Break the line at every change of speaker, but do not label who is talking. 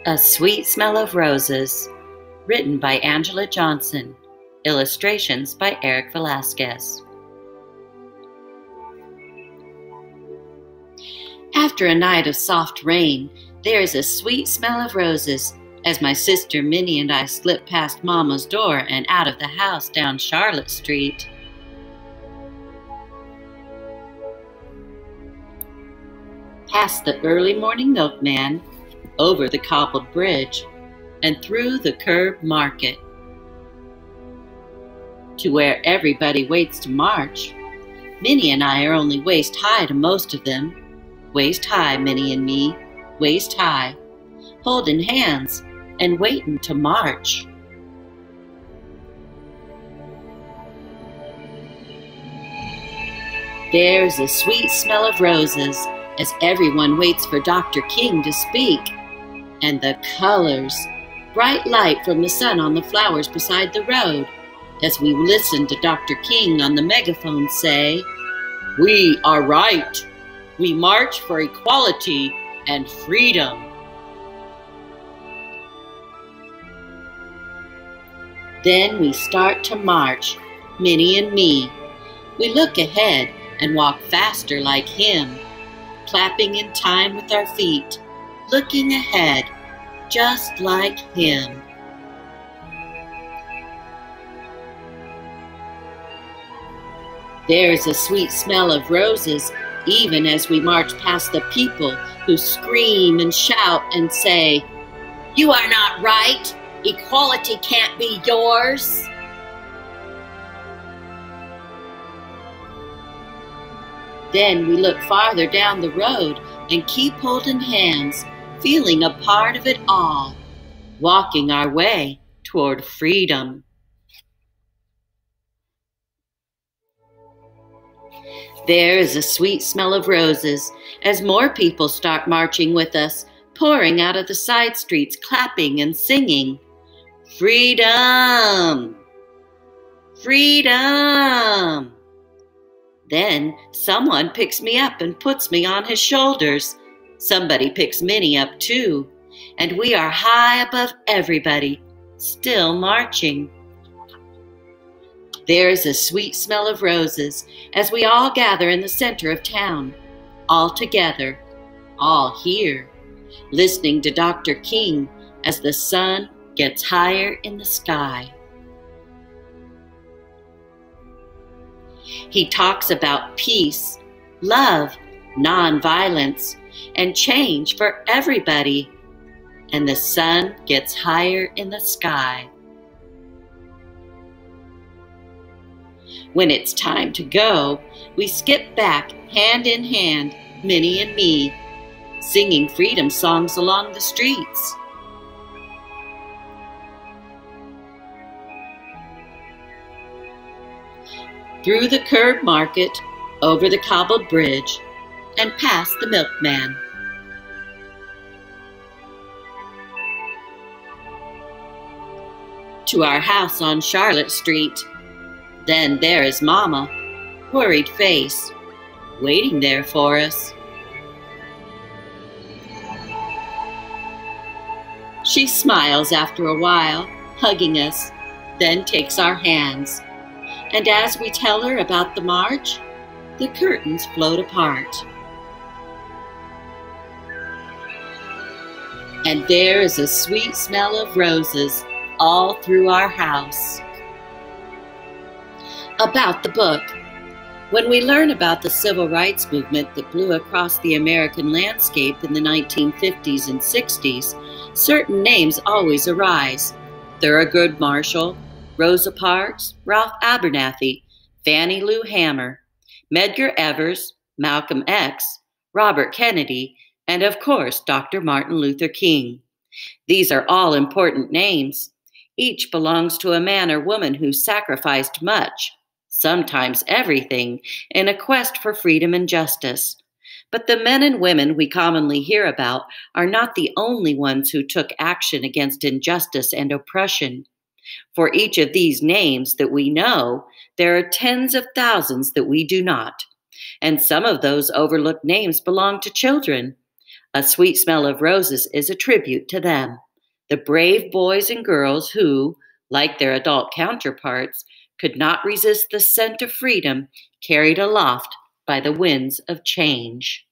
A Sweet Smell of Roses, written by Angela Johnson, illustrations by Eric Velasquez. After a night of soft rain, there is a sweet smell of roses as my sister Minnie and I slip past Mama's door and out of the house down Charlotte Street. Past the early morning milkman, over the cobbled bridge, and through the curb market, to where everybody waits to march. Minnie and I are only waist high to most of them. Waist high, Minnie and me, waist high, holding hands and waiting to march. There's a sweet smell of roses as everyone waits for Dr. King to speak. And the colors, bright light from the sun on the flowers beside the road, as we listen to Dr. King on the megaphone say, "We are right. We march for equality and freedom." Then we start to march, Minnie and me. We look ahead and walk faster like him, clapping in time with our feet, looking ahead, just like him. There's a sweet smell of roses even as we march past the people who scream and shout and say, "You are not right. Equality can't be yours." Then we look farther down the road and keep holding hands, feeling a part of it all, walking our way toward freedom. There is a sweet smell of roses as more people start marching with us, pouring out of the side streets, clapping and singing, "Freedom! Freedom!" Then someone picks me up and puts me on his shoulders. Somebody picks Minnie up too, and we are high above everybody, still marching. There's a sweet smell of roses as we all gather in the center of town, all together, all here, listening to Dr. King as the sun gets higher in the sky. He talks about peace, love, nonviolence, and change for everybody, and the sun gets higher in the sky. When it's time to go, we skip back hand in hand, Minnie and me, singing freedom songs along the streets. Through the curb market, over the cobbled bridge, and past the milkman. To our house on Charlotte Street. Then there is Mama, worried face, waiting there for us. She smiles after a while, hugging us, then takes our hands. And as we tell her about the march, the curtains float apart. And there is a sweet smell of roses all through our house. About the book. When we learn about the civil rights movement that blew across the American landscape in the 1950s and 60s, certain names always arise. Thurgood Marshall, Rosa Parks, Ralph Abernathy, Fannie Lou Hamer, Medgar Evers, Malcolm X, Robert Kennedy, and of course, Dr. Martin Luther King. These are all important names. Each belongs to a man or woman who sacrificed much, sometimes everything, in a quest for freedom and justice. But the men and women we commonly hear about are not the only ones who took action against injustice and oppression. For each of these names that we know, there are tens of thousands that we do not. And some of those overlooked names belong to children. A Sweet Smell of Roses is a tribute to them, the brave boys and girls who, like their adult counterparts, could not resist the scent of freedom carried aloft by the winds of change.